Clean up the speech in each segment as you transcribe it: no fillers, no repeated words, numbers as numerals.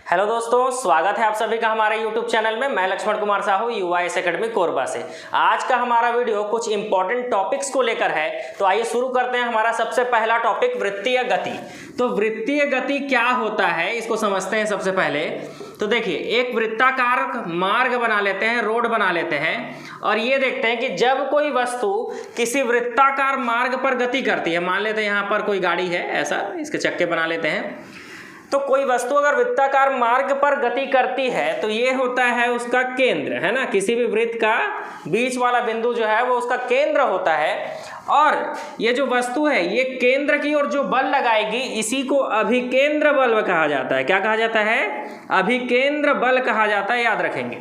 Hello दोस्तों, स्वागत है आप सभी का हमारे YouTube चैनल में। मैं लक्ष्मण कुमार साहू UIS एकेडमी कोरबा से। आज का हमारा वीडियो कुछ इंपॉर्टेंट टॉपिक्स को लेकर है। तो आइए शुरू करते हैं। हमारा सबसे पहला टॉपिक वृत्तीय गति। तो वृत्तीय गति क्या होता है इसको समझते हैं सबसे पहले। तो देखिए, एक वृत्ताकार मार्ग बना लेते हैं, रोड बना लेते हैं और ये देखते हैं कि जब कोई वस्तु किसी वृत्ताकार मार्ग पर गति करती है, मान लेते हैं यहाँ पर कोई गाड़ी है, ऐसा इसके चक्के बना लेते हैं। तो कोई वस्तु अगर वृत्ताकार मार्ग पर गति करती है तो ये होता है उसका केंद्र, है ना। किसी भी वृत्त का बीच वाला बिंदु जो है वो उसका केंद्र होता है और ये जो वस्तु है ये केंद्र की ओर जो बल लगाएगी इसी को अभिकेंद्र बल कहा जाता है। क्या कहा जाता है? अभिकेंद्र बल कहा जाता है, याद रखेंगे।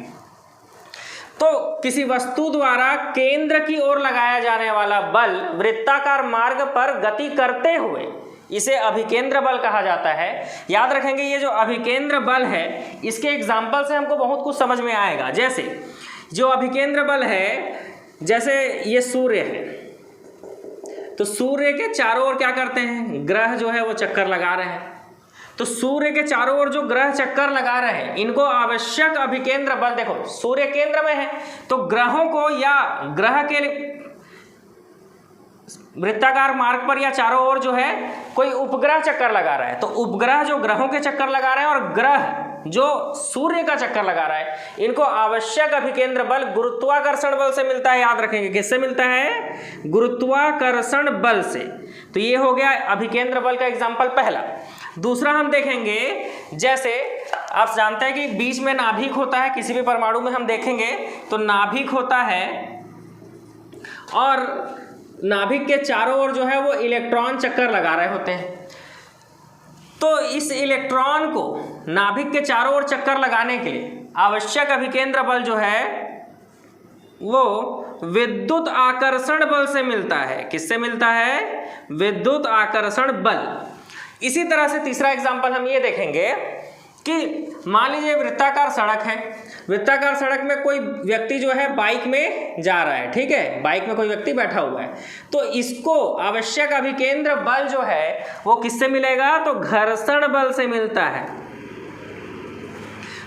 तो किसी वस्तु द्वारा केंद्र की ओर लगाया जाने वाला बल वृत्ताकार मार्ग पर गति करते हुए इसे अभिकेंद्र बल कहा जाता है। याद रखेंगे, ये जो अभिकेंद्र बल है इसके एग्जाम्पल से हमको बहुत कुछ समझ में आएगा। जैसे जो अभिकेंद्र बल है, जैसे ये सूर्य है, तो सूर्य के चारों ओर क्या करते हैं? ग्रह जो है वो चक्कर लगा रहे हैं। तो सूर्य के चारों ओर जो ग्रह चक्कर लगा रहे हैं इनको आवश्यक अभिकेंद्र बल, देखो सूर्य केंद्र में है तो ग्रहों को या ग्रह के वृत्ताकार मार्ग पर या चारों ओर जो है कोई उपग्रह चक्कर लगा रहा है, तो उपग्रह जो ग्रहों के चक्कर लगा रहे हैं और ग्रह जो सूर्य का चक्कर लगा रहा है, इनको आवश्यक अभिकेंद्र बल गुरुत्वाकर्षण बल से मिलता है। याद रखेंगे, किससे मिलता है? गुरुत्वाकर्षण बल से। तो ये हो गया अभिकेंद्र बल का एग्जाम्पल पहला। दूसरा हम देखेंगे, जैसे आप जानते हैं कि बीच में नाभिक होता है, किसी भी परमाणु में हम देखेंगे तो नाभिक होता है और नाभिक के चारों ओर जो है वो इलेक्ट्रॉन चक्कर लगा रहे होते हैं। तो इस इलेक्ट्रॉन को नाभिक के चारों ओर चक्कर लगाने के लिए आवश्यक अभिकेंद्र बल जो है वो विद्युत आकर्षण बल से मिलता है। किससे मिलता है? विद्युत आकर्षण बल। इसी तरह से तीसरा एग्जाम्पल हम ये देखेंगे कि मान लीजिए वृत्ताकार सड़क है, वृत्ताकार सड़क में कोई व्यक्ति जो है बाइक में जा रहा है, ठीक है, बाइक में कोई व्यक्ति बैठा हुआ है, तो इसको आवश्यक अभिकेंद्र बल जो है वो किससे मिलेगा? तो घर्षण बल से मिलता है।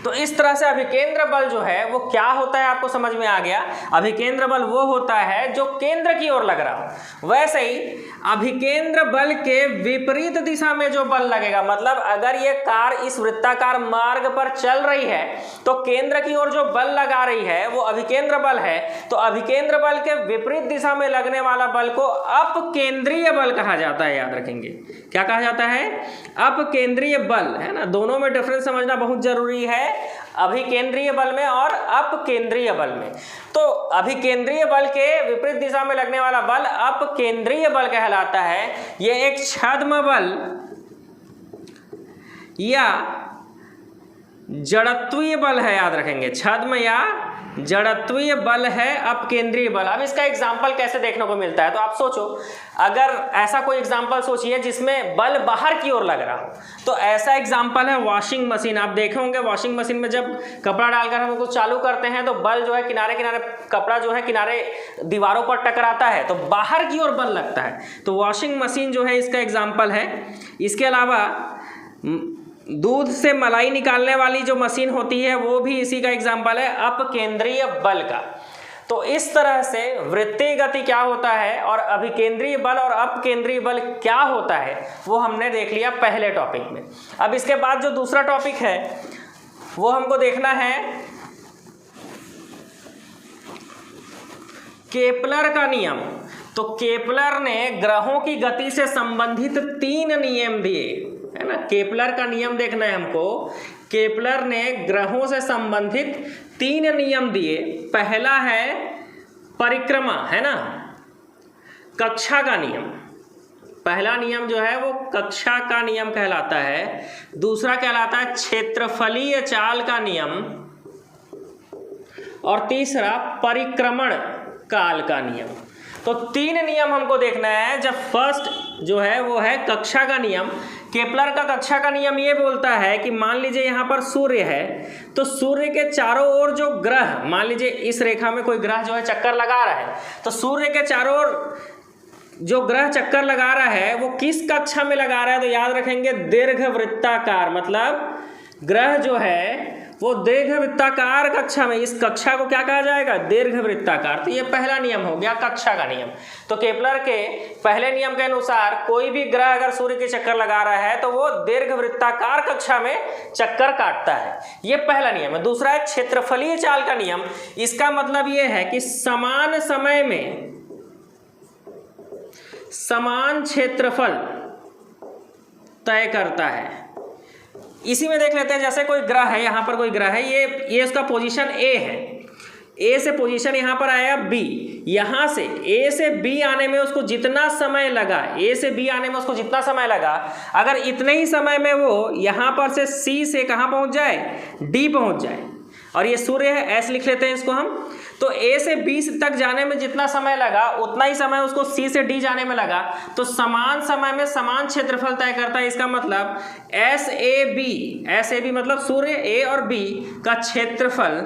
तो इस तरह से अभिकेंद्र बल जो है वो क्या होता है आपको समझ में आ गया। अभिकेंद्र बल वो होता है जो केंद्र की ओर लग रहा हो। वैसे ही अभिकेंद्र बल के विपरीत दिशा में जो बल लगेगा, मतलब अगर ये कार इस वृत्ताकार मार्ग पर चल रही है तो केंद्र की ओर जो बल लगा रही है वो अभिकेंद्र बल है। तो अभिकेंद्र बल के विपरीत दिशा में लगने वाला बल को अपकेंद्रीय बल कहा जाता है। याद रखेंगे, क्या कहा जाता है? अपकेंद्रीय बल, है ना। दोनों में डिफरेंस समझना बहुत जरूरी है, अभिकेंद्रीय बल में और अपकेंद्रीय बल में। तो अभिकेंद्रीय बल के विपरीत दिशा में लगने वाला बल अपकेंद्रीय बल कहलाता है। यह एक छद्म बल या जड़त्वीय बल है। याद रखेंगे, छद्म या जड़त्वीय बल है अपकेंद्रीय बल। अब इसका एग्जाम्पल कैसे देखने को मिलता है? तो आप सोचो, अगर ऐसा कोई एग्जाम्पल सोचिए जिसमें बल बाहर की ओर लग रहा हो, तो ऐसा एग्जाम्पल है वॉशिंग मशीन। आप देखे होंगे वॉशिंग मशीन में जब कपड़ा डालकर हम उसको चालू करते हैं तो बल जो है किनारे किनारे, कपड़ा जो है किनारे दीवारों पर टकराता है तो बाहर की ओर बल लगता है। तो वॉशिंग मशीन जो है इसका एग्जाम्पल है। इसके अलावा दूध से मलाई निकालने वाली जो मशीन होती है वो भी इसी का एग्जाम्पल है, अपकेंद्रीय बल का। तो इस तरह से वृत्तीय गति क्या होता है और अभिकेंद्रीय बल और अपकेंद्रीय बल क्या होता है वो हमने देख लिया पहले टॉपिक में। अब इसके बाद जो दूसरा टॉपिक है वो हमको देखना है केपलर का नियम। तो केपलर ने ग्रहों की गति से संबंधित 3 नियम दिए, है ना। केपलर का नियम देखना है हमको। केपलर ने ग्रहों से संबंधित 3 नियम दिए। पहला है परिक्रमा, है ना, कक्षा का नियम। पहला नियम जो है वो कक्षा का नियम कहलाता है। दूसरा कहलाता है क्षेत्रफलीय चाल का नियम और तीसरा परिक्रमण काल का नियम। तो 3 नियम हमको देखना है। जब फर्स्ट जो है वो है कक्षा का नियम। केपलर का कक्षा का नियम ये बोलता है कि मान लीजिए यहाँ पर सूर्य है तो सूर्य के चारों ओर जो ग्रह, मान लीजिए इस रेखा में कोई ग्रह जो है चक्कर लगा रहा है, तो सूर्य के चारों ओर जो ग्रह चक्कर लगा रहा है वो किस कक्षा में लगा रहा है? तो याद रखेंगे दीर्घ वृत्ताकार, मतलब ग्रह जो है वो दीर्घवृत्ताकार कक्षा में, इस कक्षा को क्या कहा जाएगा? दीर्घवृत्ताकार। तो ये पहला नियम हो गया कक्षा का नियम। तो केपलर के पहले नियम के अनुसार कोई भी ग्रह अगर सूर्य के चक्कर लगा रहा है तो वो दीर्घवृत्ताकार कक्षा में चक्कर काटता है, ये पहला नियम है। दूसरा है क्षेत्रफलीय चाल का नियम। इसका मतलब ये है कि समान समय में समान क्षेत्रफल तय करता है। इसी में देख लेते हैं, जैसे कोई ग्रह है, यहाँ पर कोई ग्रह है, ये इसका पोजीशन ए है, ए से पोजीशन यहाँ पर आया बी, यहाँ से ए से बी आने में उसको जितना समय लगा, ए से बी आने में उसको जितना समय लगा, अगर इतने ही समय में वो यहाँ पर से सी से कहाँ पहुँच जाए? डी पहुँच जाए। और ये सूर्य है, एस लिख लेते हैं इसको हम। तो ए से बी तक जाने में जितना समय लगा उतना ही समय उसको सी से डी जाने में लगा। तो समान समय में समान क्षेत्रफल तय करता है। इसका मतलब एस ए बी मतलब सूर्य ए और बी का क्षेत्रफल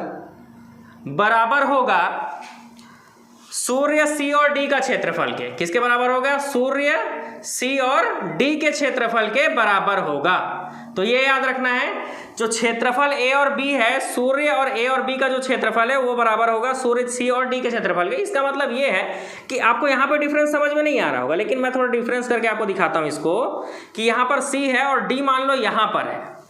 बराबर होगा सूर्य सी और डी का क्षेत्रफल के। किसके बराबर होगा? सूर्य सी और डी के क्षेत्रफल के बराबर होगा। तो ये याद रखना है, जो क्षेत्रफल ए और बी है, सूर्य और ए और बी का जो क्षेत्रफल है वो बराबर होगा सूर्य सी और डी के क्षेत्रफल के। इसका मतलब ये है कि आपको यहाँ पे डिफरेंस समझ में नहीं आ रहा होगा, लेकिन मैं थोड़ा डिफरेंस करके आपको दिखाता हूँ इसको, कि यहाँ पर सी है और डी मान लो यहाँ पर है।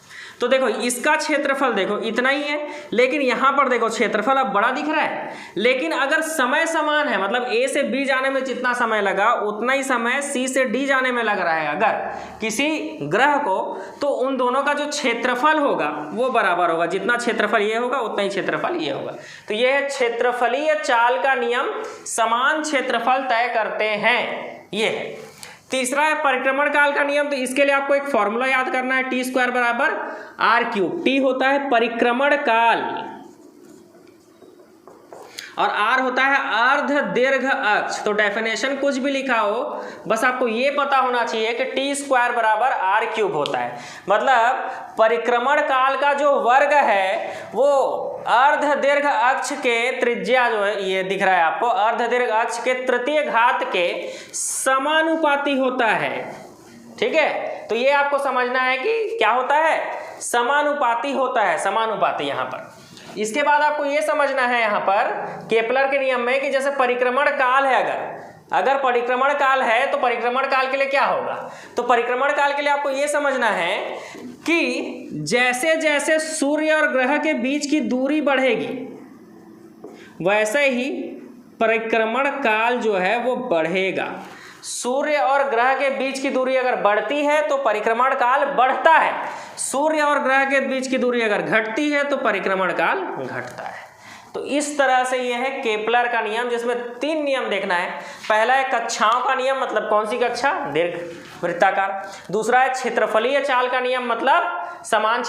तो देखो इसका क्षेत्रफल देखो इतना ही है, लेकिन यहाँ पर देखो क्षेत्रफल अब बड़ा दिख रहा है। लेकिन अगर समय समान है, मतलब ए से बी जाने में जितना समय लगा उतना ही समय सी से डी जाने में लग रहा है अगर किसी ग्रह को, तो उन दोनों का जो क्षेत्रफल होगा वो बराबर होगा। जितना क्षेत्रफल ये होगा उतना ही क्षेत्रफल ये होगा। तो ये है क्षेत्रफलीय चाल का नियम, समान क्षेत्रफल तय करते हैं, ये है। तीसरा है परिक्रमण काल का नियम। तो इसके लिए आपको एक फॉर्मूला याद करना है, टी स्क्वायर बराबर आर क्यूब। टी होता है परिक्रमण काल और आर होता है अर्ध दीर्घ अक्ष। तो डेफिनेशन कुछ भी लिखा हो, बस आपको ये पता होना चाहिए कि टी स्क्वायर बराबर आर क्यूब होता है। मतलब परिक्रमण काल का जो वर्ग है वो अर्ध दीर्घ अक्ष के त्रिज्या जो है, ये दिख रहा है आपको, अर्ध दीर्घ अक्ष के तृतीय घात के समानुपाती होता है। ठीक है, तो ये आपको समझना है कि क्या होता है? समानुपाती होता है, समानुपाती यहाँ पर। इसके बाद आपको ये समझना है यहाँ पर केपलर के नियम में कि जैसे परिक्रमण काल है, अगर परिक्रमण काल है तो परिक्रमण काल के लिए क्या होगा? तो परिक्रमण काल के लिए आपको ये समझना है कि जैसे जैसे सूर्य और ग्रह के बीच की दूरी बढ़ेगी वैसे ही परिक्रमण काल जो है वो बढ़ेगा। सूर्य और ग्रह के बीच की दूरी अगर बढ़ती है तो परिक्रमण काल बढ़ता है, सूर्य और ग्रह के बीच की दूरी अगर घटती है तो परिक्रमण काल घटता है। तो इस तरह से यह है केपलर का नियम, जिसमें 3 नियम देखना है। पहला है कक्षाओं का नियम, मतलब कौन सी कक्षा? दीर्घ वृत्ताकार। दूसरा है क्षेत्रफलीय चाल का नियम, मतलब समान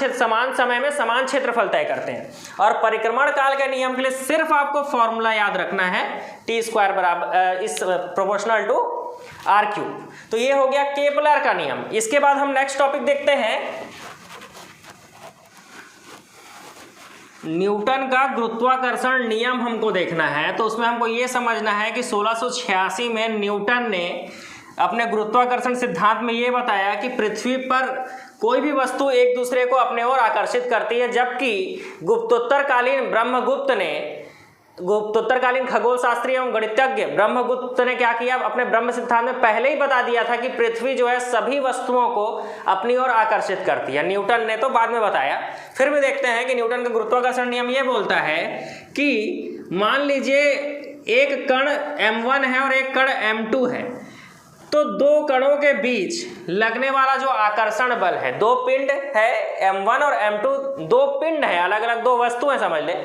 समय में समान क्षेत्रफल तय करते हैं। और परिक्रमण काल के नियम के लिए सिर्फ आपको फॉर्मूला याद रखना है, टी स्क्वायर बराबर इस प्रोपोर्शनल टू आर क्यूब। तो ये हो गया केपलर का नियम। इसके बाद हम नेक्स्ट टॉपिक देखते हैं, न्यूटन का गुरुत्वाकर्षण नियम हमको देखना है। तो उसमें हमको ये समझना है कि 1686 में न्यूटन ने अपने गुरुत्वाकर्षण सिद्धांत में ये बताया कि पृथ्वी पर कोई भी वस्तु एक दूसरे को अपने ओर आकर्षित करती है, जबकि गुप्तोत्तरकालीन खगोल शास्त्री एवं गणितज्ञ ब्रह्मगुप्त ने क्या किया? अपने ब्रह्म सिद्धांत में पहले ही बता दिया था कि पृथ्वी जो है सभी वस्तुओं को अपनी ओर आकर्षित करती है। न्यूटन ने तो बाद में बताया। फिर भी देखते हैं कि न्यूटन का गुरुत्वाकर्षण नियम ये बोलता है कि मान लीजिए एक कण m1 है और एक कण m2 है, तो 2 कणों के बीच लगने वाला जो आकर्षण बल है, 2 पिंड है m1 और m2, 2 पिंड है, अलग अलग 2 वस्तु है समझ ले।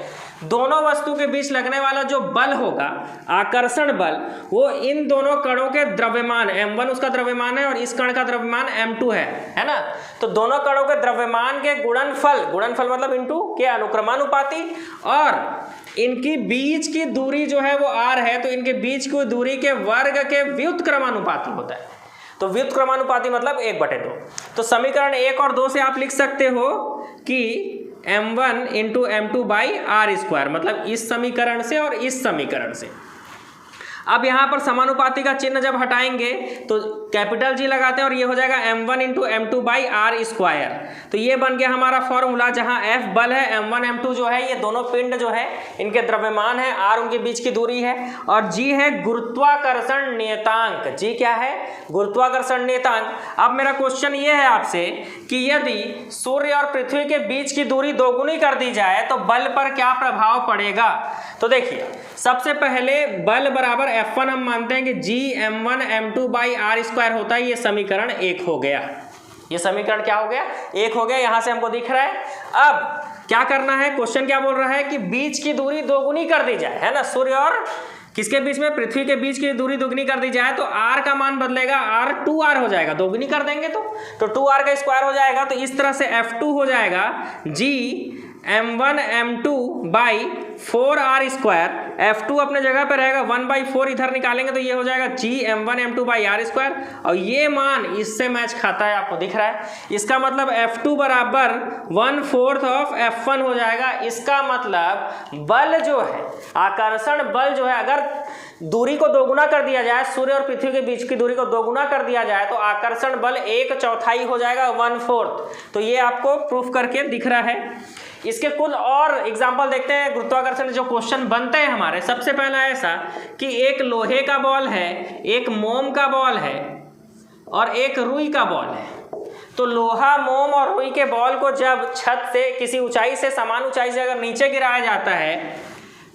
दोनों वस्तु के बीच लगने वाला जो बल होगा, आकर्षण बल, वो इन दोनों कणों के द्रव्यमान, m1 उसका द्रव्यमान है और इस कण का द्रव्यमान m2 है ना। तो दोनों कणों के द्रव्यमान के गुणनफल मतलब इनटू के अनुक्रमानुपाती, और इनकी बीच की दूरी जो है वो r है, तो इनके बीच की दूरी के वर्ग के व्युत्क्रमानुपाती होता है। तो व्युत्क्रमानुपाती मतलब 1/2। तो समीकरण 1 और 2 से आप लिख सकते हो कि m1 into m2 by are square, मतलब इस समीकरण से और इस समीकरण से। अब यहाँ पर समानुपाती का चिन्ह जब हटाएंगे तो कैपिटल जी लगाते हैं और ये हो जाएगा m1 into m2 by are square. तो ये बन गया हमारा फॉर्मूला, जहां f बल है, m1 m2 जो है ये दोनों पिंड जो है इनके द्रव्यमान है, r उनके बीच की दूरी है, और g है गुरुत्वाकर्षण नियतांक। g क्या है? गुरुत्वाकर्षण नियतांक। अब मेरा क्वेश्चन ये है आपसे कि यदि सूर्य और पृथ्वी के बीच की दूरी दोगुनी कर दी जाए तो बल पर क्या प्रभाव पड़ेगा? तो देखिए, सबसे पहले बल बराबर F1 हम मानते हैं कि G m1 m2 by are square होता है। ये समीकरण 1 हो गया। ये समीकरण क्या हो गया? 1 हो गया। यहां से हमको दिख रहा है। अब क्या करना है? क्वेश्चन क्या बोल रहा है कि बीच की दूरी दोगुनी कर दी जाए, है ना, सूर्य और किसके बीच में? पृथ्वी के बीच की दूरी दोगुनी कर दी जाए तो r का मान बदलेगा, r 2r हो जाएगा। दोगुनी कर देंगे तो 2r का स्क्वायर हो जाएगा। तो इस तरह से F2 हो जाएगा G m1 m2 by 4r square. F2 अपने जगह पे रहेगा, 1/4 इधर निकालेंगे तो ये हो जाएगा G m1 m2 by are square, और ये मान इससे मैच खाता है, आपको दिख रहा है। इसका मतलब F2 बराबर 1/4 ऑफ F1 हो जाएगा। इसका मतलब बल जो है, आकर्षण बल जो है, अगर दूरी को दोगुना कर दिया जाए, सूर्य और पृथ्वी के बीच की दूरी को दोगुना कर दिया जाए तो आकर्षण बल 1/4 हो जाएगा, 1/4। तो ये आपको प्रूफ करके दिख रहा है। इसके कुल और एग्जाम्पल देखते हैं गुरुत्वाकर्षण जो क्वेश्चन बनते हैं हमारे। सबसे पहला ऐसा कि एक लोहे का बॉल है, एक मोम का बॉल है और एक रुई का बॉल है। तो लोहा, मोम और रुई के बॉल को जब छत से किसी ऊंचाई से, समान ऊंचाई से अगर नीचे गिराया जाता है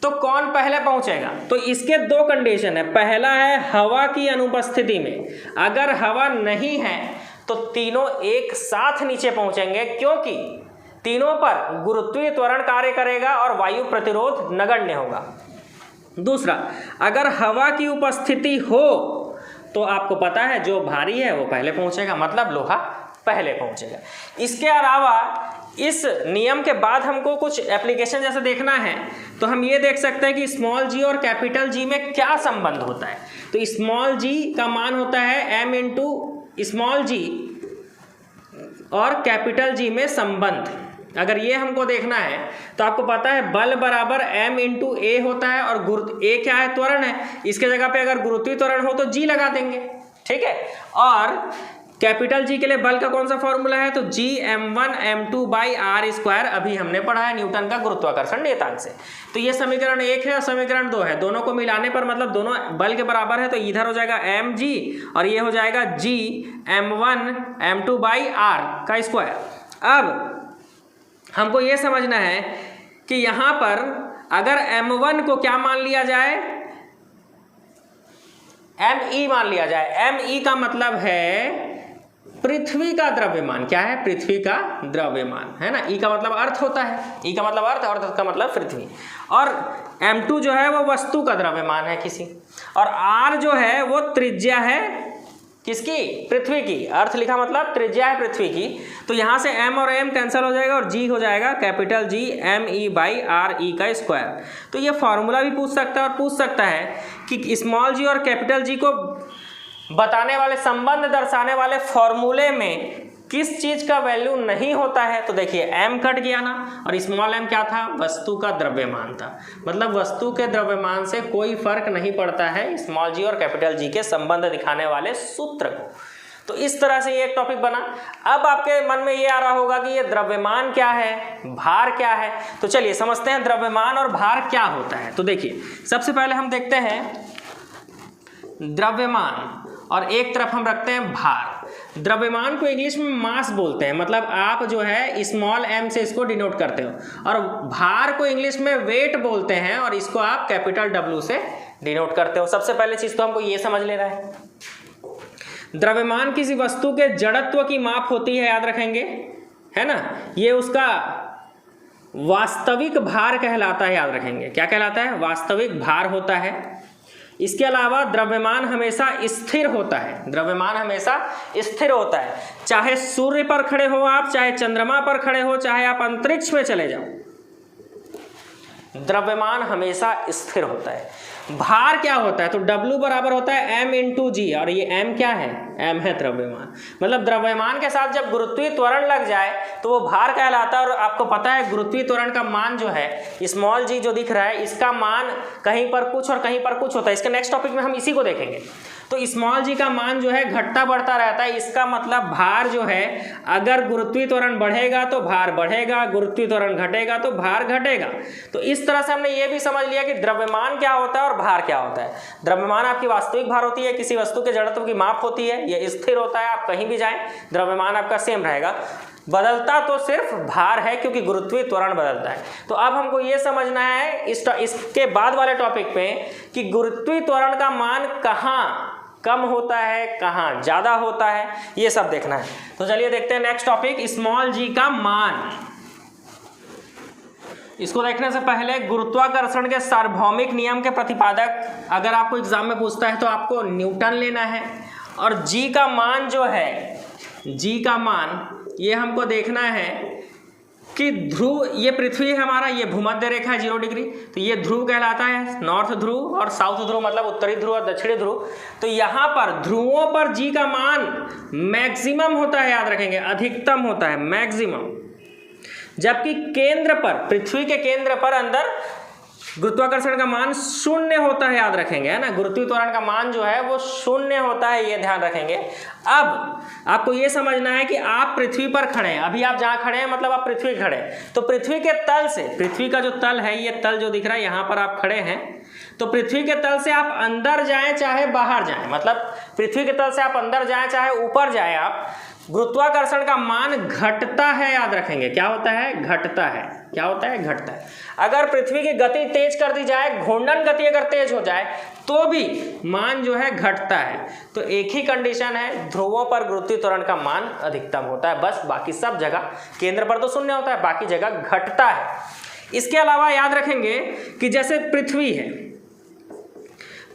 तो कौन पहले पहुंचेगा? तो इसके दो कंडीशन है। पहला है हवा की अनुपस्थिति में, अगर हवा नहीं है तो तीनों एक साथ नीचे पहुंचेंगे, क्योंकि तीनों पर गुरुत्वीय त्वरण कार्य करेगा और वायु प्रतिरोध नगण्य होगा। दूसरा, अगर हवा की उपस्थिति हो तो आपको पता है जो भारी है वो पहले पहुंचेगा, मतलब लोहा पहले पहुंचेगा। इसके अलावा इस नियम के बाद हमको कुछ एप्लीकेशन जैसे देखना है तो हम ये देख सकते हैं कि स्मॉल जी और कैपिटल जी में क्या संबंध होता है। तो स्मॉल जी का मान होता है m इंटू स्मॉल जी और कैपिटल जी में संबंध। अगर ये हमको देखना है तो आपको पता है बल बराबर m इंटू ए होता है, और ए क्या है? त्वरण है। इसके जगह पे अगर गुरुत्वीय त्वरण हो तो g लगा देंगे, ठीक है। और कैपिटल जी के लिए बल का कौन सा फॉर्मूला है? तो G m1 m2 by are square, अभी हमने पढ़ा है न्यूटन का गुरुत्वाकर्षण नियतांक से। तो ये समीकरण 1 है और समीकरण 2 है, दोनों को मिलाने पर मतलब दोनों बल के बराबर है, तो इधर हो जाएगा mg और ये हो जाएगा G m1 m2 by R का स्क्वायर। अब हमको ये समझना है कि यहाँ पर अगर m1 को क्या मान लिया जाए? me मान लिया जाए। me का मतलब है पृथ्वी का द्रव्यमान। क्या है? पृथ्वी का द्रव्यमान, है ना। ई का मतलब अर्थ होता है, ई का मतलब अर्थ और अर्थ का मतलब पृथ्वी। और m2 जो है वो वस्तु का द्रव्यमान है किसी, और r जो है वो त्रिज्या है किसकी? पृथ्वी की। अर्थ लिखा मतलब त्रिज्या है पृथ्वी की। तो यहाँ से m और m कैंसिल हो जाएगा और g हो जाएगा capital G me by R E का स्क्वायर। तो ये फॉर्मूला भी पूछ सकता है और पूछ सकता है कि स्मॉल जी और कैपिटल जी को बताने वाले, संबंध दर्शाने वाले फॉर्मूले में किस चीज का वैल्यू नहीं होता है। तो देखिए m कट गया ना, और स्मॉल m क्या था? वस्तु का द्रव्यमान था। मतलब वस्तु के द्रव्यमान से कोई फर्क नहीं पड़ता है स्मॉल जी और कैपिटल जी के संबंध दिखाने वाले सूत्र को। तो इस तरह से ये एक टॉपिक बना। अब आपके मन में ये आ रहा होगा कि ये द्रव्यमान क्या है, भार क्या है। तो चलिए समझते हैं द्रव्यमान और भार क्या होता है। तो देखिए सबसे पहले हम देखते हैं द्रव्यमान और एक तरफ हम रखते हैं भार। द्रव्यमान को इंग्लिश में मास बोलते हैं, मतलब आप जो है स्मॉल m से इसको डिनोट करते हो, और भार को इंग्लिश में वेट बोलते हैं और इसको आप कैपिटल W से डिनोट करते हो। सबसे पहले चीज तो हमको ये समझ लेना है, द्रव्यमान किसी वस्तु के जड़त्व की माप होती है, याद रखेंगे, है ना। ये उसका वास्तविक भार कहलाता है, याद रखेंगे। क्या कहलाता है? वास्तविक भार होता है। इसके अलावा द्रव्यमान हमेशा स्थिर होता है। द्रव्यमान हमेशा स्थिर होता है, चाहे सूर्य पर खड़े हो आप, चाहे चंद्रमा पर खड़े हो, चाहे आप अंतरिक्ष में चले जाओ, द्रव्यमान हमेशा स्थिर होता है। भार क्या होता है? तो W बराबर होता है m इंटू जी, और ये m क्या है? m है द्रव्यमान। मतलब द्रव्यमान के साथ जब गुरुत्वीय त्वरण लग जाए तो वो भार कहलाता है। और आपको पता है गुरुत्वीय त्वरण का मान जो है स्मॉल जी जो दिख रहा है, इसका मान कहीं पर कुछ और कहीं पर कुछ होता है। इसके नेक्स्ट टॉपिक में हम इसी को देखेंगे। तो स्मॉल जी का मान जो है घटता बढ़ता रहता है। इसका मतलब भार जो है, अगर गुरुत्वीय त्वरण बढ़ेगा तो भार बढ़ेगा, गुरुत्वीय त्वरण घटेगा तो भार घटेगा। तो इस तरह से हमने ये भी समझ लिया कि द्रव्यमान क्या होता है और भार क्या होता है। द्रव्यमान आपकी वास्तविक भार होती है, किसी वस्तु के जड़त्व की माप होती है, यह स्थिर होता है, आप कहीं भी जाएं द्रव्यमान आपका सेम रहेगा। बदलता तो सिर्फ भार है क्योंकि गुरुत्वीय त्वरण बदलता है। तो अब हमको ये समझना है इसके बाद वाले टॉपिक पे कि गुरुत्वीय त्वरण का मान कहाँ कम होता है, कहाँ ज़्यादा होता है, ये सब देखना है। तो चलिए देखते हैं नेक्स्ट टॉपिक, स्मॉल जी का मान। इसको देखने से पहले गुरुत्वाकर्षण के सार्वभौमिक नियम के प्रतिपादक अगर आपको एग्जाम में पूछता है तो आपको न्यूटन लेना है। और जी का मान जो है, जी का मान ये हमको देखना है कि ध्रुव, ये पृथ्वी है हमारा, ये भूमध्य रेखा है 0 डिग्री, तो ये ध्रुव कहलाता है, नॉर्थ ध्रुव और साउथ ध्रुव मतलब उत्तरी ध्रुव और दक्षिणी ध्रुव। तो यहाँ पर ध्रुवों पर जी का मान मैक्सिमम होता है, याद रखेंगे, अधिकतम होता है मैक्सिमम, जबकि केंद्र पर, पृथ्वी के केंद्र पर अंदर गुरुत्वाकर्षण का मान 0 होता है, याद रखेंगे, है ना। गुरुत्वीय त्वरण का मान जो है वो 0 होता है, ये ध्यान रखेंगे। अब आपको ये समझना है कि आप पृथ्वी पर खड़े हैं, अभी आप जहाँ खड़े हैं मतलब आप पृथ्वी खड़े हैं, तो पृथ्वी के तल से, पृथ्वी का जो तल है, ये तल जो दिख रहा है यहाँ पर आप खड़े हैं, तो पृथ्वी के तल से आप अंदर जाएं चाहे बाहर जाएं, मतलब पृथ्वी के तल से आप अंदर जाएं चाहे ऊपर जाएं, आप गुरुत्वाकर्षण का मान घटता है, याद रखेंगे। क्या होता है? घटता है। क्या होता है? घटता है। अगर पृथ्वी की गति तेज कर दी जाए, घूर्णन गति अगर तेज हो जाए तो भी मान जो है घटता है। तो एक ही कंडीशन है, ध्रुवों पर गुरुत्वीय त्वरण का मान अधिकतम होता है, बस बाकी सब जगह, केंद्र पर तो 0 होता है, बाकी जगह घटता है। इसके अलावा याद रखेंगे कि जैसे पृथ्वी है,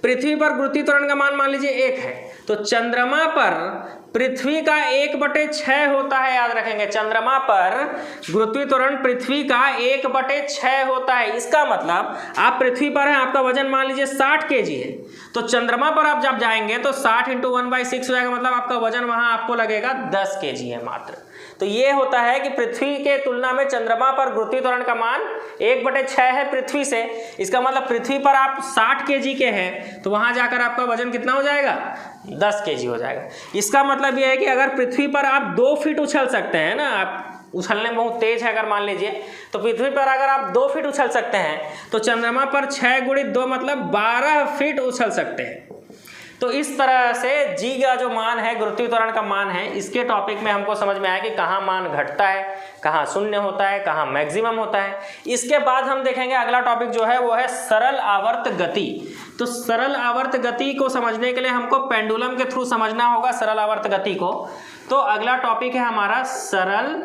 पृथ्वी पर गुरुत्वीय त्वरण का मान लीजिए 1 है, तो चंद्रमा पर पृथ्वी का 1/6 होता है, याद रखेंगे। चंद्रमा पर गुरुत्वीय त्वरण पृथ्वी का 1/6 होता है। इसका मतलब आप पृथ्वी पर हैं, आपका वजन मान लीजिए 60 kg है, तो चंद्रमा पर आप जब जाएंगे तो 60 × 1/6 हो जाएगा, मतलब आपका वजन वहां आपको लगेगा 10 kg है मात्र। तो ये होता है कि पृथ्वी के तुलना में चंद्रमा पर गुरुत्वीय त्वरण का मान 1/6 है पृथ्वी से। इसका मतलब पृथ्वी पर आप 60 kg के हैं तो वहां जाकर आपका वजन कितना हो जाएगा? 10 kg हो जाएगा। इसका मतलब यह है कि अगर पृथ्वी पर आप 2 फीट उछल सकते हैं ना, आप उछलने में बहुत तेज है अगर मान लीजिए, तो पृथ्वी पर अगर आप 2 फीट उछल सकते हैं तो चंद्रमा पर 6 × 2 मतलब 12 फीट उछल सकते हैं। तो इस तरह से जी का जो मान है, गुरुत्वीय त्वरण का मान है, इसके टॉपिक में हमको समझ में आया कि कहाँ मान घटता है, कहाँ 0 होता है, कहाँ मैक्सिमम होता है। इसके बाद हम देखेंगे अगला टॉपिक जो है वो है सरल आवर्त गति। तो सरल आवर्त गति को समझने के लिए हमको पेंडुलम के थ्रू समझना होगा सरल आवर्त गति को। तो अगला टॉपिक है हमारा सरल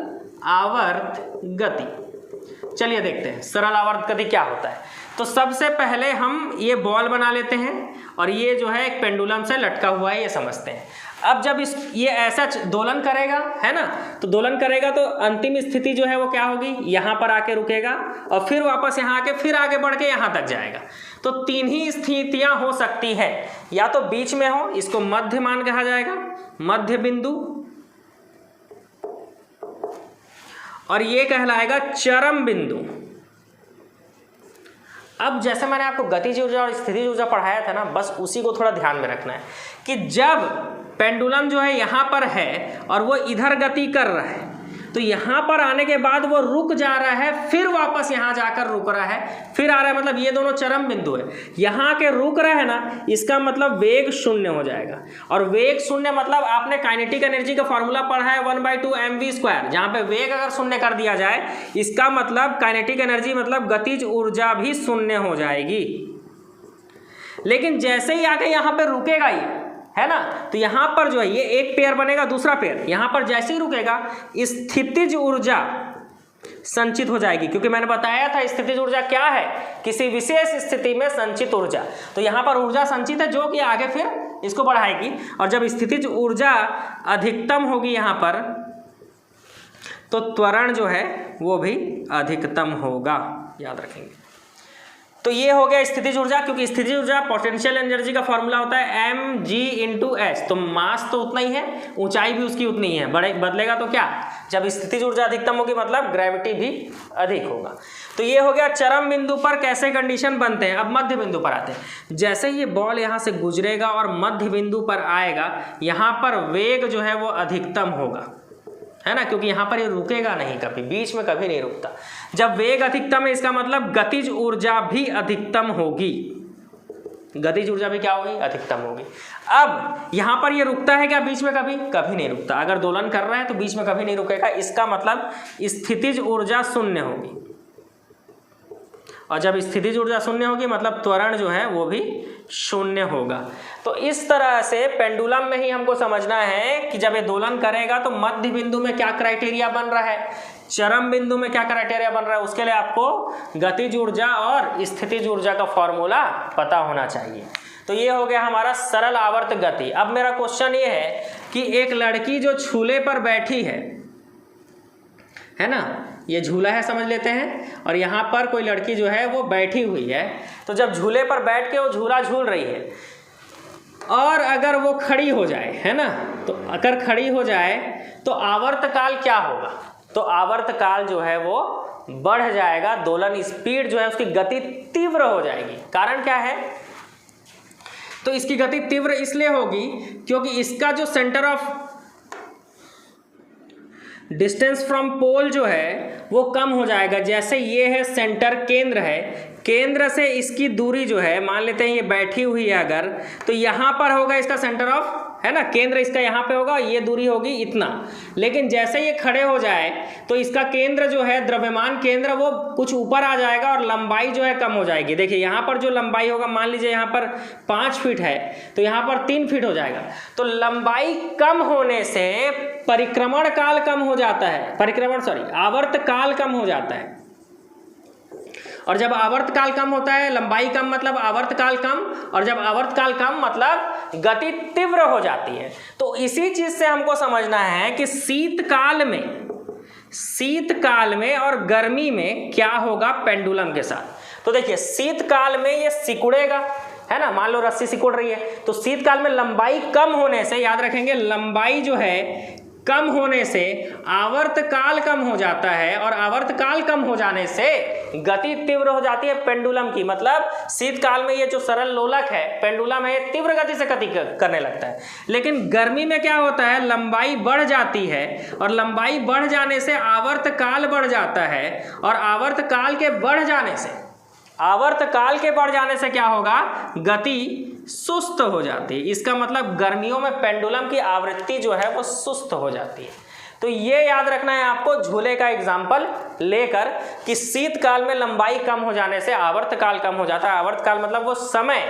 आवर्त गति। चलिए देखते हैं सरल आवर्त गति क्या होता है। तो सबसे पहले हम ये बॉल बना लेते हैं और ये जो है एक पेंडुलम से लटका हुआ है, ये समझते हैं। अब जब ये ऐसा दोलन करेगा, है ना, तो दोलन करेगा तो अंतिम स्थिति जो है वो क्या होगी? यहाँ पर आके रुकेगा और फिर वापस यहाँ आके फिर आगे बढ़ के यहाँ तक जाएगा। तो 3 ही स्थितियाँ हो सकती है, या तो बीच में हो, इसको मध्य मान कहा जाएगा, मध्य बिंदु, और ये कहलाएगा चरम बिंदु। अब जैसे मैंने आपको गतिज ऊर्जा और स्थितिज ऊर्जा पढ़ाया था ना, बस उसी को थोड़ा ध्यान में रखना है कि जब पेंडुलम जो है यहाँ पर है और वो इधर गति कर रहा है, तो यहाँ पर आने के बाद वो रुक जा रहा है, फिर वापस यहाँ जाकर रुक रहा है, फिर आ रहा है, मतलब ये दोनों चरम बिंदु है। यहाँ के रुक रहे हैं ना, इसका मतलब वेग 0 हो जाएगा। और वेग 0 मतलब आपने काइनेटिक एनर्जी का फॉर्मूला पढ़ा है 1/2 mv², जहाँ पे वेग अगर 0 कर दिया जाए, इसका मतलब काइनेटिक एनर्जी मतलब गतिज ऊर्जा भी 0 हो जाएगी। लेकिन जैसे ही आके यहाँ पे रुकेगा ये, है ना, तो यहाँ पर जो है ये एक पेयर बनेगा, दूसरा पेयर यहाँ पर जैसे ही रुकेगा स्थितिज ऊर्जा संचित हो जाएगी, क्योंकि मैंने बताया था स्थितिज ऊर्जा क्या है, किसी विशेष स्थिति में संचित ऊर्जा। तो यहाँ पर ऊर्जा संचित है जो कि आगे फिर इसको बढ़ाएगी, और जब स्थितिज ऊर्जा अधिकतम होगी यहाँ पर, तो त्वरण जो है वो भी अधिकतम होगा, याद रखेंगे। तो ये हो गया स्थितिज ऊर्जा, क्योंकि स्थितिज ऊर्जा पोटेंशियल एनर्जी का फॉर्मूला होता है mg × h। तो मास तो उतना ही है, ऊंचाई भी उसकी उतनी ही है, बड़े बदलेगा तो क्या, जब स्थितिज ऊर्जा अधिकतम होगी मतलब ग्रेविटी भी अधिक होगा। तो ये हो गया चरम बिंदु पर कैसे कंडीशन बनते हैं। अब मध्य बिंदु पर आते हैं। जैसे ये बॉल यहाँ से गुजरेगा और मध्य बिंदु पर आएगा, यहाँ पर वेग जो है वो अधिकतम होगा, है ना, क्योंकि यहाँ पर ये रुकेगा नहीं, कभी बीच में कभी नहीं रुकता। जब वेग अधिकतम है इसका मतलब गतिज ऊर्जा भी अधिकतम होगी, गतिज ऊर्जा भी क्या होगी, अधिकतम होगी। अब यहाँ पर ये रुकता है क्या बीच में, कभी कभी नहीं रुकता। अगर दोलन कर रहा है तो बीच में कभी नहीं रुकेगा, इसका मतलब स्थितिज ऊर्जा शून्य होगी। और जब स्थितिज ऊर्जा शून्य होगी मतलब त्वरण जो है वो भी शून्य होगा। तो इस तरह से पेंडुलम में ही हमको समझना है कि जब ये दोलन करेगा तो मध्य बिंदु में क्या क्राइटेरिया बन रहा है, चरम बिंदु में क्या क्राइटेरिया बन रहा है, उसके लिए आपको गतिज ऊर्जा और स्थितिज ऊर्जा का फॉर्मूला पता होना चाहिए। तो ये हो गया हमारा सरल आवर्त गति। अब मेरा क्वेश्चन ये है कि एक लड़की जो झूले पर बैठी है ना, ये झूला है समझ लेते हैं, और यहाँ पर कोई लड़की जो है वो बैठी हुई है। तो जब झूले पर बैठ के वो झूला झूल रही है और अगर वो खड़ी हो जाए, है ना, तो अगर खड़ी हो जाए तो आवर्तकाल क्या होगा, तो आवर्तकाल जो है वो बढ़ जाएगा, दोलन स्पीड जो है उसकी गति तीव्र हो जाएगी। कारण क्या है, तो इसकी गति तीव्र इसलिए होगी क्योंकि इसका जो centre of distance from pole जो है वो कम हो जाएगा। जैसे ये है सेंटर, केंद्र है, केंद्र से इसकी दूरी जो है, मान लेते हैं ये बैठी हुई है अगर, तो यहाँ पर होगा इसका सेंटर ऑफ, है ना, केंद्र इसका यहाँ पे होगा, ये दूरी होगी इतना। लेकिन जैसे ये खड़े हो जाए तो इसका केंद्र जो है, द्रव्यमान केंद्र, वो कुछ ऊपर आ जाएगा और लंबाई जो है कम हो जाएगी। देखिए यहाँ पर जो लंबाई होगा, मान लीजिए यहाँ पर 5 फीट है तो यहाँ पर 3 फीट हो जाएगा। तो लंबाई कम होने से परिक्रमण काल कम हो जाता है, आवर्त काल कम हो जाता है। और जब आवर्त काल कम होता है, लंबाई कम मतलब आवर्त काल कम, और जब आवर्त काल कम मतलब गति तीव्र हो जाती है। तो इसी चीज से हमको समझना है कि शीतकाल में और गर्मी में क्या होगा पेंडुलम के साथ। तो देखिए शीतकाल में ये सिकुड़ेगा, है ना, मान लो रस्सी सिकुड़ रही है, तो शीतकाल में लंबाई कम होने से, याद रखेंगे, लंबाई जो है कम होने से आवर्तकाल कम हो जाता है, और आवर्तकाल कम हो जाने से गति तीव्र हो जाती है पेंडुलम की। मतलब शीतकाल में ये जो सरल लोलक है, पेंडुलम है, ये तीव्र गति से गति करने लगता है। लेकिन गर्मी में क्या होता है, लंबाई बढ़ जाती है, और लंबाई बढ़ जाने से आवर्तकाल बढ़ जाता है, और आवर्तकाल के बढ़ जाने से क्या होगा, गति सुस्त हो जाती है। इसका मतलब गर्मियों में पेंडुलम की आवृत्ति जो है वो सुस्त हो जाती है। तो ये याद रखना है आपको झूले का एग्जाम्पल लेकर कि शीतकाल में लंबाई कम हो जाने से आवर्तकाल कम हो जाता है। आवर्तकाल मतलब वो समय,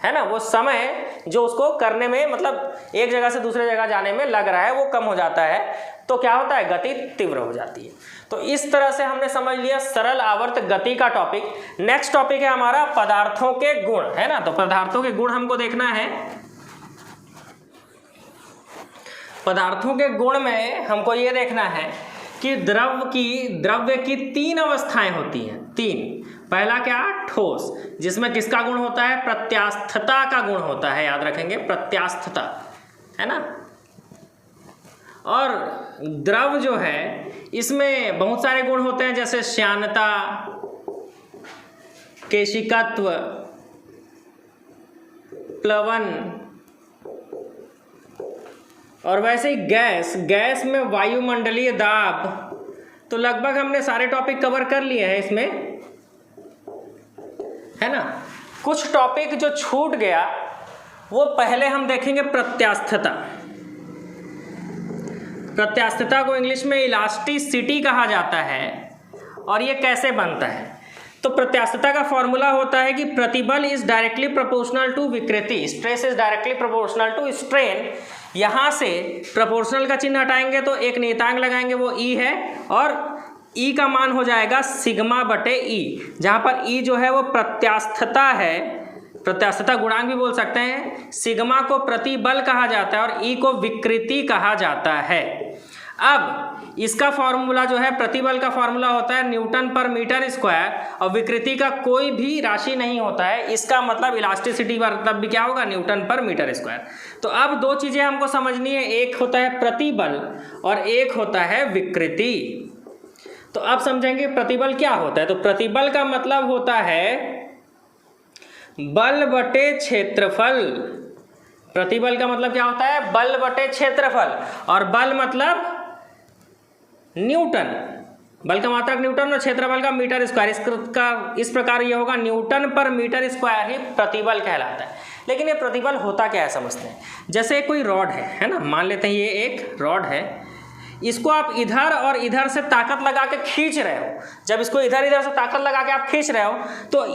है ना, वो समय जो उसको करने में, मतलब एक जगह से दूसरे जगह जाने में लग रहा है, वो कम हो जाता है। तो क्या होता है, गति तीव्र हो जाती है। तो इस तरह से हमने समझ लिया सरल आवर्त गति का टॉपिक। नेक्स्ट टॉपिक है हमारा पदार्थों के गुण, है ना। तो पदार्थों के गुण हमको देखना है। पदार्थों के गुण में हमको ये देखना है कि द्रव्य की 3 अवस्थाएं होती हैं, 3। पहला क्या, ठोस, जिसमें किसका गुण होता है, प्रत्यास्थता का गुण होता है, याद रखेंगे, प्रत्यास्थता, है ना। और द्रव जो है इसमें बहुत सारे गुण होते हैं, जैसे श्यानता, केशिकत्व, प्लवन, और वैसे ही गैस में वायुमंडलीय दाब। तो लगभग हमने सारे टॉपिक कवर कर लिए हैं इसमें, है ना। कुछ टॉपिक जो छूट गया वो पहले हम देखेंगे प्रत्यास्थता। प्रत्यास्थता को इंग्लिश में इलास्टिसिटी कहा जाता है, और ये कैसे बनता है। तो प्रत्यास्थता का फॉर्मूला होता है कि प्रतिबल इज डायरेक्टली प्रोपोर्शनल टू विकृति, stress is directly proportional to strain. यहाँ से प्रोपोर्शनल का चिन्ह हटाएंगे तो एक नियतांक लगाएंगे, वो ई है, और ई का मान हो जाएगा सिग्मा बटे ई, जहाँ पर ई जो है वो प्रत्यास्थता है, प्रत्यास्थता गुणांक भी बोल सकते हैं। सिग्मा को प्रतिबल कहा जाता है और ई को विकृति कहा जाता है। अब इसका फॉर्मूला जो है, प्रतिबल का फॉर्मूला होता है न्यूटन पर मीटर स्क्वायर, और विकृति का कोई भी राशि नहीं होता है, इसका मतलब इलास्टिसिटी मतलब भी क्या होगा, न्यूटन पर मीटर स्क्वायर। तो अब दो चीजें हमको समझनी है, एक होता है प्रतिबल और एक होता है विकृति। तो अब समझेंगे प्रतिबल क्या होता है। तो प्रतिबल का मतलब होता है बल बटे क्षेत्रफल। प्रतिबल का मतलब क्या होता है, बल बटे क्षेत्रफल, और बल मतलब न्यूटन, बल का मात्रक न्यूटन और क्षेत्रफल का मीटर स्क्वायर। इस प्रकार ये होगा न्यूटन पर मीटर स्क्वायर ही प्रतिबल कहलाता है। लेकिन ये प्रतिबल होता क्या है समझते हैं। जैसे कोई रॉड है ना, मान लेते हैं ये एक रॉड है, इसको आप इधर और इधर से ताकत लगा के खींच रहे हो। जब इसको इधर इधर से ताकत लगा के आप खींच रहे हो तो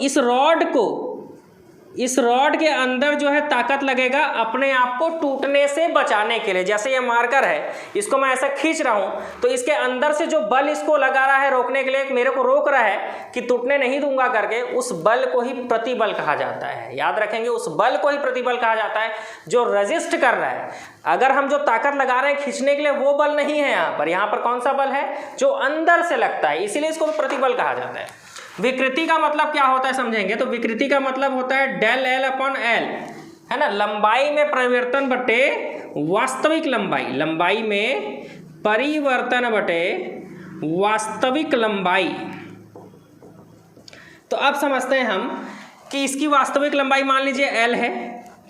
इस रॉड के अंदर जो है ताकत लगेगा अपने आप को टूटने से बचाने के लिए। जैसे ये मार्कर है, इसको मैं ऐसा खींच रहा हूं तो इसके अंदर से जो बल इसको लगा रहा है रोकने के लिए, मेरे को रोक रहा है कि टूटने नहीं दूंगा करके, उस बल को ही प्रतिबल कहा जाता है। याद रखेंगे, उस बल को ही प्रतिबल कहा जाता है जो रेजिस्ट कर रहा है। अगर हम जो ताकत लगा रहे हैं खींचने के लिए, वो बल नहीं है यहाँ पर कौन सा बल है, जो अंदर से लगता है, इसीलिए इसको प्रतिबल कहा जाता है। विकृति का मतलब क्या होता है समझेंगे। तो विकृति का मतलब होता है डेल एल अपॉन एल, है ना, लंबाई में परिवर्तन बटे वास्तविक लंबाई, लंबाई में परिवर्तन बटे वास्तविक लंबाई। तो अब समझते हैं हम कि इसकी वास्तविक लंबाई मान लीजिए एल है,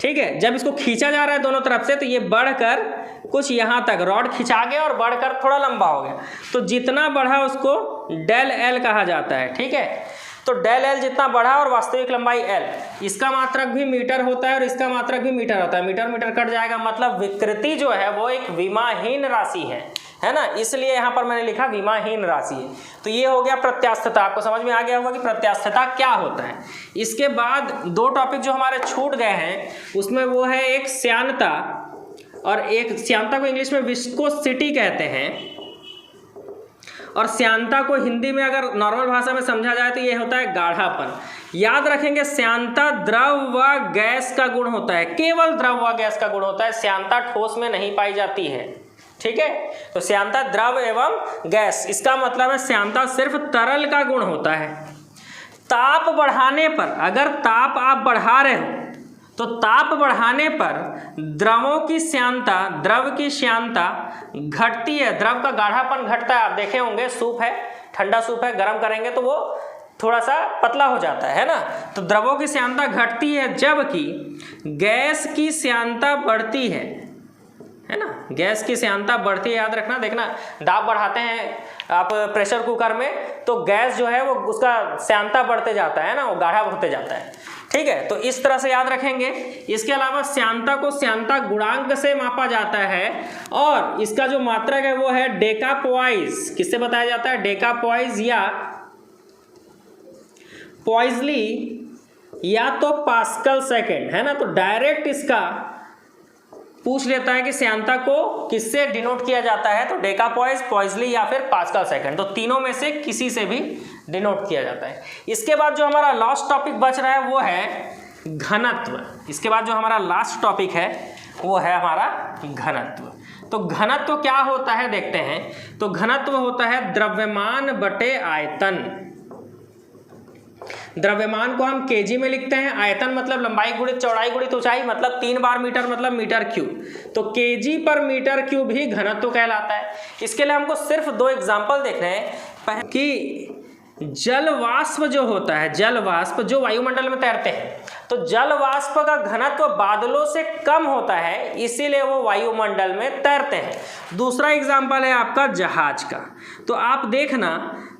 ठीक है। जब इसको खींचा जा रहा है दोनों तरफ से तो ये बढ़कर कुछ यहाँ तक रॉड खिंचा गया और बढ़कर थोड़ा लंबा हो गया, तो जितना बढ़ा उसको डेल एल कहा जाता है, ठीक है। तो डेल एल जितना बढ़ा और वास्तविक लंबाई एल, इसका मात्रक भी मीटर होता है और इसका मात्रक भी मीटर होता है, मीटर मीटर कट जाएगा, मतलब विकृति जो है वो एक विमाहीन राशि है ना, इसलिए यहाँ पर मैंने लिखा विमाहीन राशि है। तो ये हो गया प्रत्यास्थता। आपको समझ में आ गया होगा कि प्रत्यास्थता क्या होता है। इसके बाद दो टॉपिक जो हमारे छूट गए हैं उसमें वो है एक श्यानता, और एक श्यानता को इंग्लिश में विस्कोसिटी कहते हैं, और श्यानता को हिंदी में अगर नॉर्मल भाषा में समझा जाए तो ये होता है गाढ़ापन। याद रखेंगे, श्यानता द्रव व गैस का गुण होता है, केवल द्रव व गैस का गुण होता है, श्यानता ठोस में नहीं पाई जाती है, ठीक है। तो श्यानता द्रव एवं गैस, इसका मतलब है श्यानता सिर्फ तरल का गुण होता है। ताप बढ़ाने पर, अगर ताप आप बढ़ा रहे हो तो ताप बढ़ाने पर द्रवों की श्यानता, द्रव की श्यानता घटती है, द्रव का गाढ़ापन घटता है। आप देखे होंगे सूप है, ठंडा सूप है, गर्म करेंगे तो वो थोड़ा सा पतला हो जाता है ना। तो द्रवों की श्यानता घटती है, जबकि गैस की श्यानता बढ़ती है ना, गैस की श्यानता बढ़ती है। याद रखना, देखना दाब बढ़ाते हैं आप प्रेशर कुकर में तो गैस जो है वो उसका श्यानता बढ़ते जाता है ना, वो गाढ़ा होते जाता है, ठीक है। तो इस तरह से याद रखेंगे। इसके अलावा श्यानता को श्यानता गुणांक से मापा जाता है, और इसका जो मात्रक है वो है डेकापोइज। किससे बताया जाता है, डेकापोइज या पॉइजली या तो पास्कल सेकेंड, है ना। तो डायरेक्ट इसका पूछ लेता है कि श्यानता को किससे डिनोट किया जाता है, तो डेकापोइज, पॉइजली या फिर पास्कल सेकेंड, तो तीनों में से किसी से भी डिनोट किया जाता है। इसके बाद जो हमारा लास्ट टॉपिक बच रहा है वो है घनत्व। इसके बाद जो हमारा लास्ट टॉपिक है वो है हमारा घनत्व। तो घनत्व क्या होता है देखते हैं। तो घनत्व होता है द्रव्यमान बटे आयतन। द्रव्यमान को हम केजी में लिखते हैं, आयतन मतलब लंबाई गुणित चौड़ाई गुणित ऊंचाई, मतलब 3 बार मीटर मतलब मीटर क्यूब। तो केजी पर मीटर क्यूब ही घनत्व कहलाता है। इसके लिए हमको सिर्फ 2 एग्जांपल देखने हैं कि जल वाष्प जो होता है, जल वाष्प जो वायुमंडल में तैरते हैं, तो जल वाष्प का घनत्व बादलों से कम होता है, इसीलिए वो वायुमंडल में तैरते हैं। दूसरा एग्जांपल है आपका जहाज का। तो आप देखना,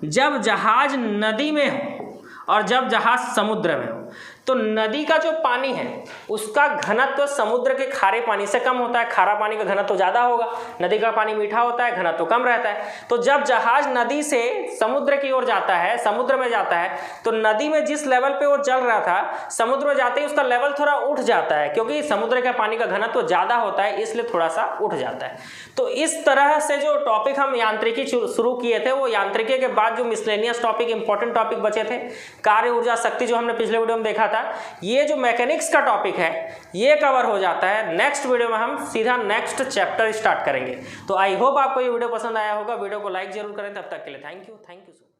जब जहाज नदी में हो और जब जहाज समुद्र में हो, तो नदी का जो पानी है उसका घनत्व समुद्र के खारे पानी से कम होता है। खारा पानी का घनत्व ज़्यादा होगा, नदी का पानी मीठा होता है, घनत्व कम रहता है। तो जब जहाज नदी से समुद्र की ओर जाता है, समुद्र में जाता है, तो नदी में जिस लेवल पे वो चल रहा था, समुद्र में जाते ही उसका लेवल थोड़ा उठ जाता है, क्योंकि समुद्र के पानी का घनत्व ज़्यादा होता है, इसलिए थोड़ा सा उठ जाता है। तो इस तरह से जो टॉपिक हम यांत्रिकी शुरू किए थे, वो यांत्रिकी के बाद जो मिसलेनियस टॉपिक, इंपॉर्टेंट टॉपिक बचे थे, कार्य ऊर्जा शक्ति जो हमने पिछले वीडियो में देखा था, था। ये जो मैकेनिक्स का टॉपिक है ये कवर हो जाता है, नेक्स्ट वीडियो में हम सीधा नेक्स्ट चैप्टर स्टार्ट करेंगे। तो आई होप आपको ये वीडियो पसंद आया होगा। वीडियो को लाइक जरूर करें। तब तक के लिए थैंक यू सो मच।